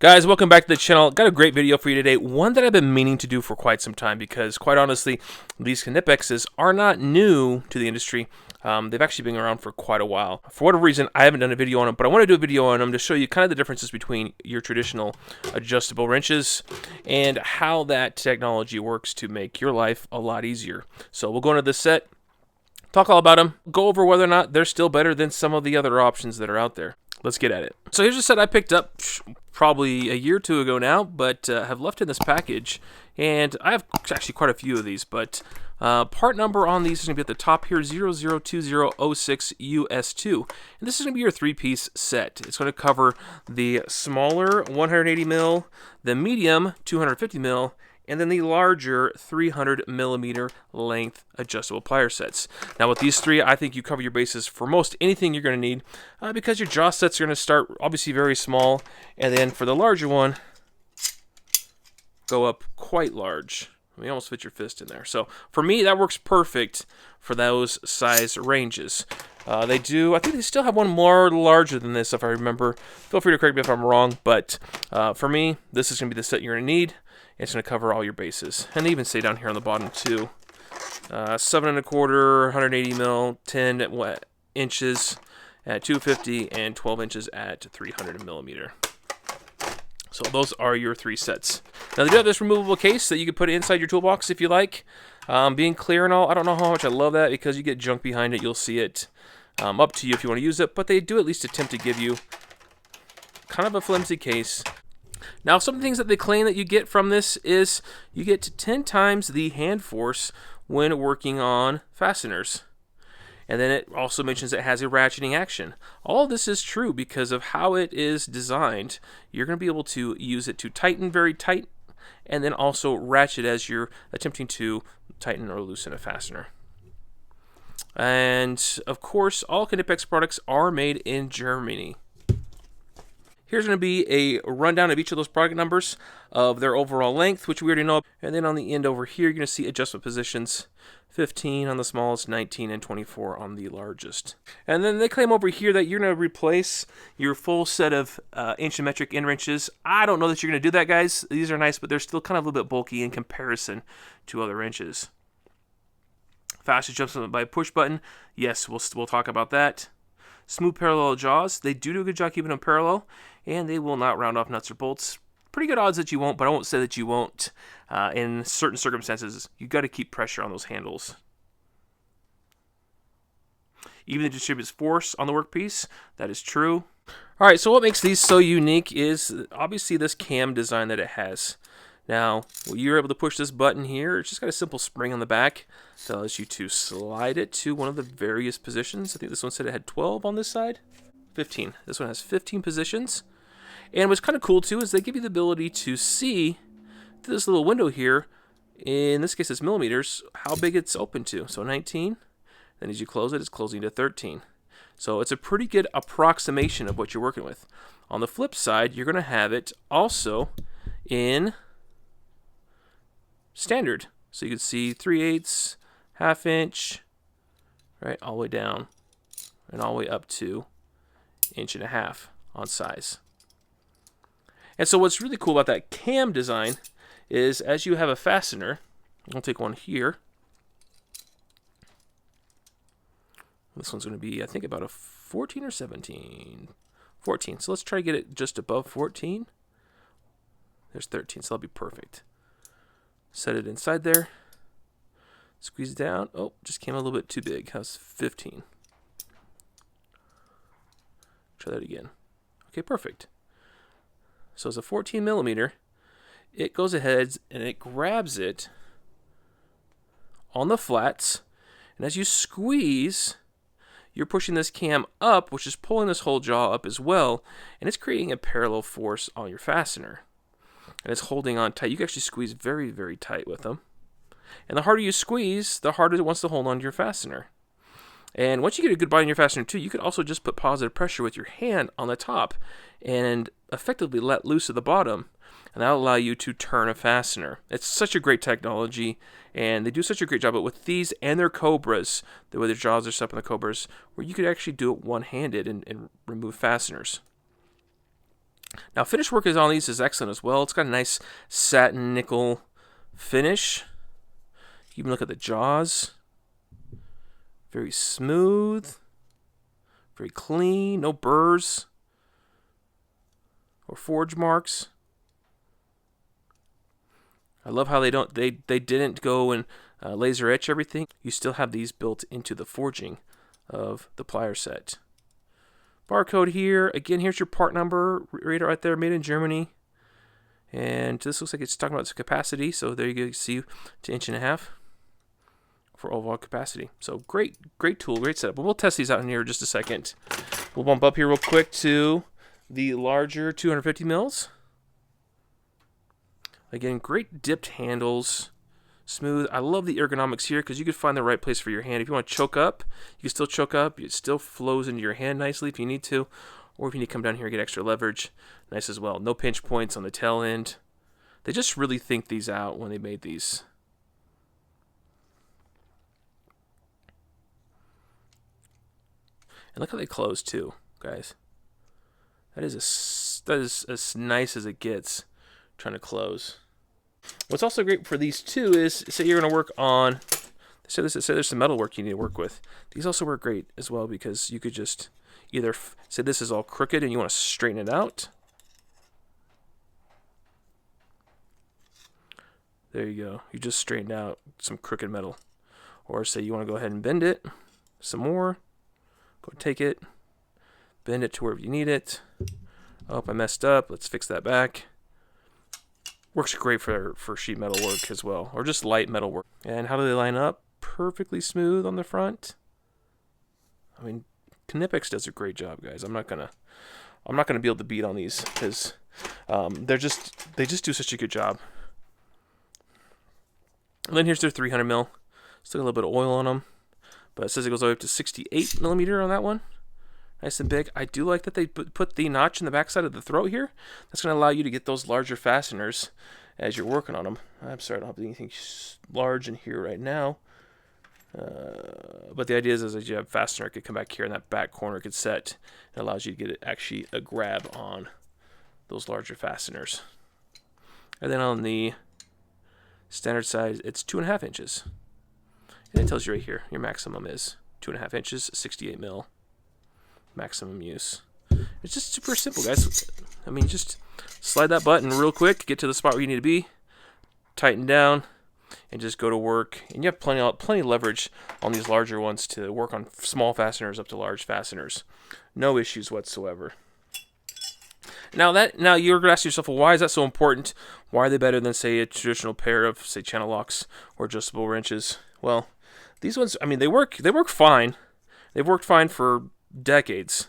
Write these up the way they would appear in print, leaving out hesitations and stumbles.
Guys, welcome back to the channel. Got a great video for you today, one that I've been meaning to do for quite some time because, quite honestly, these Knipexes are not new to the industry. They've actually been around for quite a while. For whatever reason, I haven't done a video on them, but I want to do a video on them to show you kind of the differences between your traditional adjustable wrenches and how that technology works to make your life a lot easier. So we'll go into this set, talk all about them, go over whether or not they're still better than some of the other options that are out there. Let's get at it. So here's a set I picked up probably a year or two ago now, but have left in this package. And I have actually quite a few of these, but part number on these is going to be at the top here, 002006 US2. And this is going to be your three-piece set. It's going to cover the smaller 180 mil, the medium 250 mil, and then the larger 300 millimeter length adjustable plier sets. Now with these three, I think you cover your bases for most anything you're going to need because your jaw sets are going to start obviously very small, and then for the larger one, go up quite large. I mean, you almost fit your fist in there. So for me, that works perfect for those size ranges. I think they still have one more larger than this, if I remember. Feel free to correct me if I'm wrong, but for me, this is going to be the set you're going to need. It's going to cover all your bases. And they even say down here on the bottom too, 7 1/4, 180 mil, 10 inches at 250, and 12 inches at 300 millimeter. So those are your three sets. Now they do have this removable case that you can put inside your toolbox if you like. Being clear and all, I don't know how much I love that because you get junk behind it. You'll see it. Up to you if you want to use it, but they do at least attempt to give you kind of a flimsy case. Now, some of the things that they claim that you get from this is you get 10 times the hand force when working on fasteners. And then it also mentions it has a ratcheting action. All of this is true because of how it is designed. You're going to be able to use it to tighten very tight and then also ratchet as you're attempting to tighten or loosen a fastener. And, of course, all Knipex products are made in Germany. Here's going to be a rundown of each of those product numbers of their overall length, which we already know. And then on the end over here, you're going to see adjustment positions, 15 on the smallest, 19 and 24 on the largest. And then they claim over here that you're going to replace your full set of inch and metric end wrenches. I don't know that you're going to do that, guys. These are nice, but they're still kind of a little bit bulky in comparison to other wrenches. Fast adjustment by push button. Yes, we'll talk about that. Smooth parallel jaws. They do a good job keeping them parallel, and they will not round off nuts or bolts. Pretty good odds that you won't, but I won't say that you won't. In certain circumstances, you've got to keep pressure on those handles. Even it distributes force on the workpiece. That is true. All right, so what makes these so unique is obviously this cam design that it has. Now, you're able to push this button here. It's just got a simple spring on the back that allows you to slide it to one of the various positions. I think this one said it had 12 on this side. 15. This one has 15 positions. And what's kind of cool, too, is they give you the ability to see through this little window here, in this case it's millimeters, how big it's open to. So 19. Then as you close it, it's closing to 13. So it's a pretty good approximation of what you're working with. On the flip side, you're going to have it also in standard. So you can see 3/8, ½ inch, right, all the way down, and all the way up to 1.5 inches on size. And so what's really cool about that cam design is as you have a fastener, I'll take one here. This one's going to be, I think, about a 14 or 17. 14. So let's try to get it just above 14. There's 13, so that'll be perfect. Set it inside there. Squeeze it down. Oh, just came a little bit too big. How's 15? Try that again. Okay, perfect. So it's a 14 millimeter. It goes ahead and it grabs it on the flats. And as you squeeze, you're pushing this cam up, which is pulling this whole jaw up as well. And it's creating a parallel force on your fastener. And it's holding on tight. You can actually squeeze very, very tight with them. And the harder you squeeze, the harder it wants to hold on to your fastener. And once you get a good bite on your fastener too, you could also just put positive pressure with your hand on the top and effectively let loose at the bottom. And that'll allow you to turn a fastener. It's such a great technology, and they do such a great job. But with these and their Cobras, the way their jaws are set up on the Cobras, where you could actually do it one-handed and remove fasteners. Now, finish work on these is excellent as well. It's got a nice satin nickel finish. You can look at the jaws. Very smooth. Very clean. No burrs or forge marks. I love how they didn't go and laser etch everything. You still have these built into the forging of the plier set. Barcode here. Again, here's your part number right there, made in Germany. And this looks like it's talking about its capacity. So there you go. You see to 1.5 inches for overall capacity. So great tool, great setup. But we'll test these out in here in just a second. We'll bump up here real quick to the larger 250 mils. Again, great dipped handles. Smooth. I love the ergonomics here because you can find the right place for your hand. If you want to choke up, you can still choke up. It still flows into your hand nicely if you need to. Or if you need to come down here and get extra leverage, nice as well. No pinch points on the tail end. They just really think these out when they made these. And look how they close too, guys. That is as nice as it gets trying to close. What's also great for these too is, say you're going to work on, say there's some metal work you need to work with. These also work great as well because you could just either say this is all crooked and you want to straighten it out. There you go. You just straightened out some crooked metal. Or say you want to go ahead and bend it some more. Go take it, bend it to wherever you need it. Oh, I messed up. Let's fix that back. Works great for sheet metal work as well, or just light metal work. And how do they line up? Perfectly smooth on the front. I mean, Knipex does a great job, guys. I'm not gonna be able to beat on these because they just do such a good job. And then here's their 300 mil. Still a little bit of oil on them, but it says it goes all the way up to 68 millimeter on that one. Nice and big. I do like that they put the notch in the backside of the throat here. That's going to allow you to get those larger fasteners as you're working on them. I'm sorry, I don't have anything large in here right now. But the idea is that you have fastener, it could come back here in that back corner, it could set. It allows you to get actually a grab on those larger fasteners. And then on the standard size, it's 2.5 inches. And it tells you right here, your maximum is 2.5 inches, 68 mil. Maximum use. It's just super simple, guys. I mean, just slide that button real quick, get to the spot where you need to be, tighten down, and just go to work. And you have plenty of leverage on these larger ones to work on small fasteners up to large fasteners. No issues whatsoever. Now you're gonna ask yourself, well, why is that so important? Why are they better than, say, a traditional pair of, say, channel locks or adjustable wrenches? Well, these ones, I mean, they work fine. They've worked fine for decades.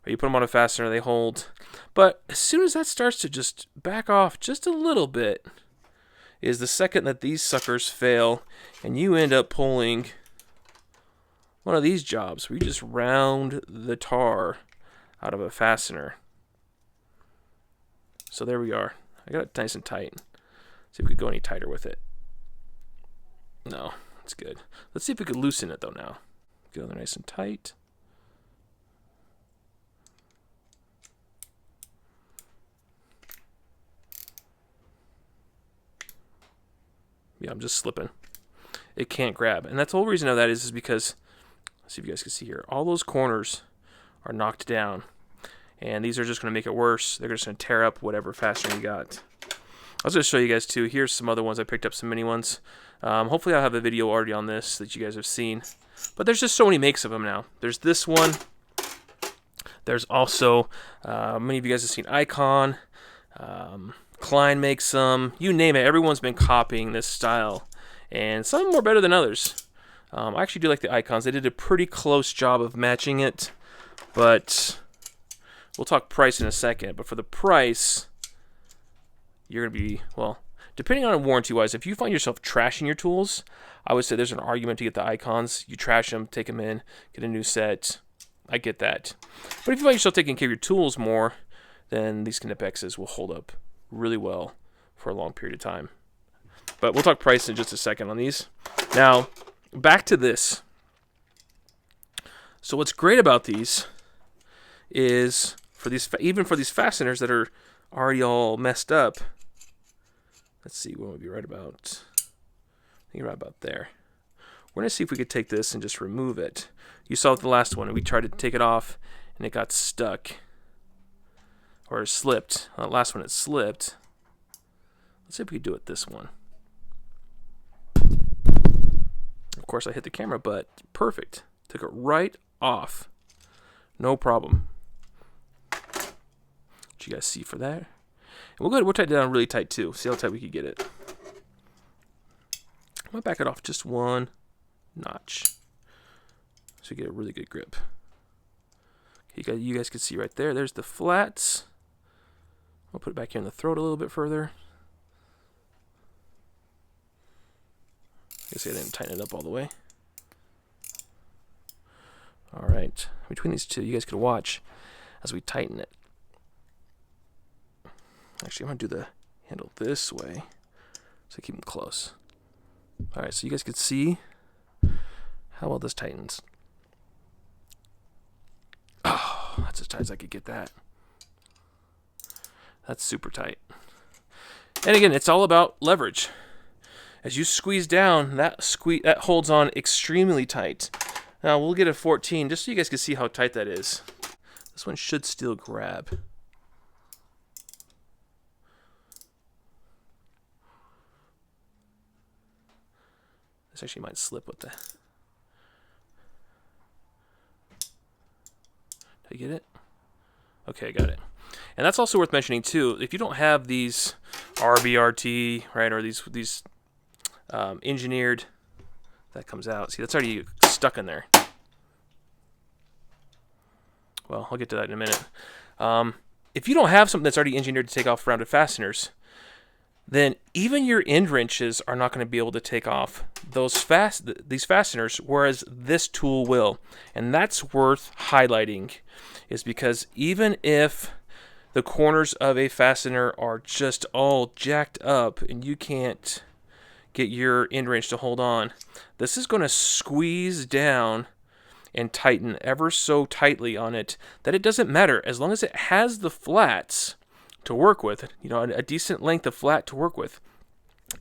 You put them on a fastener, they hold. But as soon as that starts to just back off just a little bit is the second that these suckers fail and you end up pulling one of these jobs where you just round the tar out of a fastener. So there we are. I got it nice and tight. See if we could go any tighter with it. No, it's good. Let's see if we could loosen it though now. Get it nice and tight. Yeah, I'm just slipping. It can't grab. And that's the whole reason of that is because, let's see if you guys can see here, all those corners are knocked down. And these are just going to make it worse. They're just going to tear up whatever fastener you got. I was going to show you guys too. Here's some other ones. I picked up some mini ones. Hopefully I'll have a video already on this that you guys have seen. But there's just so many makes of them now. There's this one. There's also, many of you guys have seen Icon. Klein makes some. You name it. Everyone's been copying this style. And some more better than others. I actually do like the Icons. They did a pretty close job of matching it. But we'll talk price in a second. But for the price, you're going to be, well, depending on warranty-wise, if you find yourself trashing your tools, I would say there's an argument to get the Icons. You trash them, take them in, get a new set. I get that. But if you find yourself taking care of your tools more, then these Knipexes will hold up really well for a long period of time. But we'll talk price in just a second on these. Now, back to this. So what's great about these is for these, even for these fasteners that are already all messed up. Let's see, what would be right about? I think right about there. We're gonna see if we could take this and just remove it. You saw with the last one, we tried to take it off and it got stuck or slipped. The last one it slipped. Let's see if we could do it this one. Of course, I hit the camera, but perfect. Took it right off. No problem. What you guys see for that? And we'll go ahead, we'll tighten it down really tight too. See how tight we can get it. I'm gonna back it off just one notch so you get a really good grip. You guys can see right there. There's the flats. I'll put it back here in the throat a little bit further. I guess I didn't tighten it up all the way. All right, between these two, you guys can watch as we tighten it. Actually, I'm gonna do the handle this way, so keep them close. All right, so you guys can see how well this tightens. Oh, that's as tight as I could get that. That's super tight. And again, it's all about leverage. As you squeeze down, that holds on extremely tight. Now we'll get a 14 just so you guys can see how tight that is. This one should still grab. This actually might slip with the... Did I get it? Okay, I got it. And that's also worth mentioning too. If you don't have these RBRT, right, or these engineered, that comes out. See, that's already stuck in there. Well, I'll get to that in a minute. If you don't have something that's already engineered to take off rounded fasteners, then even your end wrenches are not going to be able to take off these fasteners, whereas this tool will. And that's worth highlighting, is because even if the corners of a fastener are just all jacked up and you can't get your end wrench to hold on, this is going to squeeze down and tighten ever so tightly on it that it doesn't matter. As long as it has the flats to work with, you know, a decent length of flat to work with,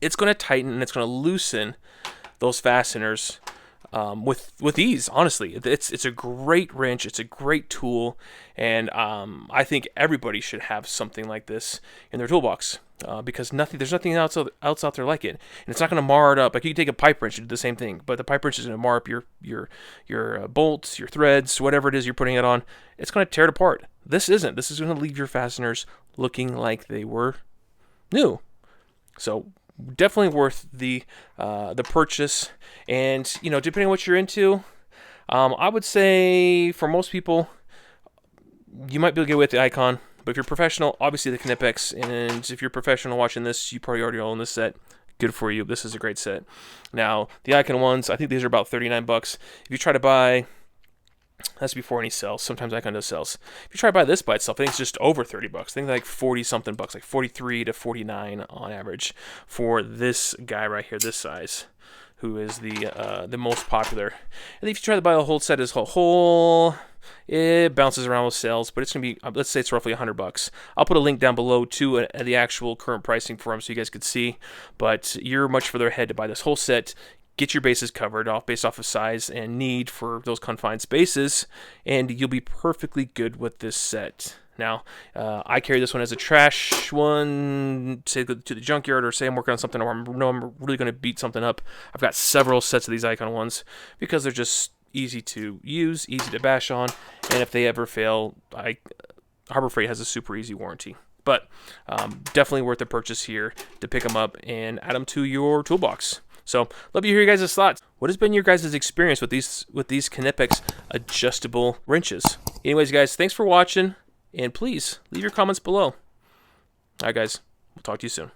it's going to tighten and it's going to loosen those fasteners with ease. Honestly, it's a great wrench. It's a great tool, and I think everybody should have something like this in their toolbox because there's nothing else out there like it, and it's not going to mar it up. Like you can take a pipe wrench and do the same thing, but the pipe wrench is going to mar up your bolts, your threads, whatever it is you're putting it on. It's going to tear it apart. This isn't. This is going to leave your fasteners looking like they were new. So definitely worth the purchase. And you know, depending on what you're into, I would say for most people, you might be able to get away with the Icon. But if you're professional, obviously the Knipex. And if you're professional watching this, you probably already own this set. Good for you. This is a great set. Now the Icon ones, I think these are about $39. If you try to buy, that's before any sales. Sometimes Icon does sales. If you try to buy this by itself, I think it's just over $30. I think like 40 something bucks, like 43 to 49 on average for this guy right here, this size, who is the most popular. And if you try to buy the whole set as a whole, it bounces around with sales, but it's gonna be, let's say it's roughly $100. I'll put a link down below to the actual current pricing for them so you guys could see. But you're much further ahead to buy this whole set. Get your bases covered based off of size and need for those confined spaces, and you'll be perfectly good with this set. Now, I carry this one as a trash one, say to the junkyard, or say I'm working on something, or I'm really going to beat something up. I've got several sets of these Icon ones because they're just easy to use, easy to bash on, and if they ever fail, Harbor Freight has a super easy warranty. But definitely worth the purchase here to pick them up and add them to your toolbox. So, love to hear your guys' thoughts. What has been your guys' experience with these Knipex adjustable wrenches? Anyways, guys, thanks for watching, and please leave your comments below. All right, guys, we'll talk to you soon.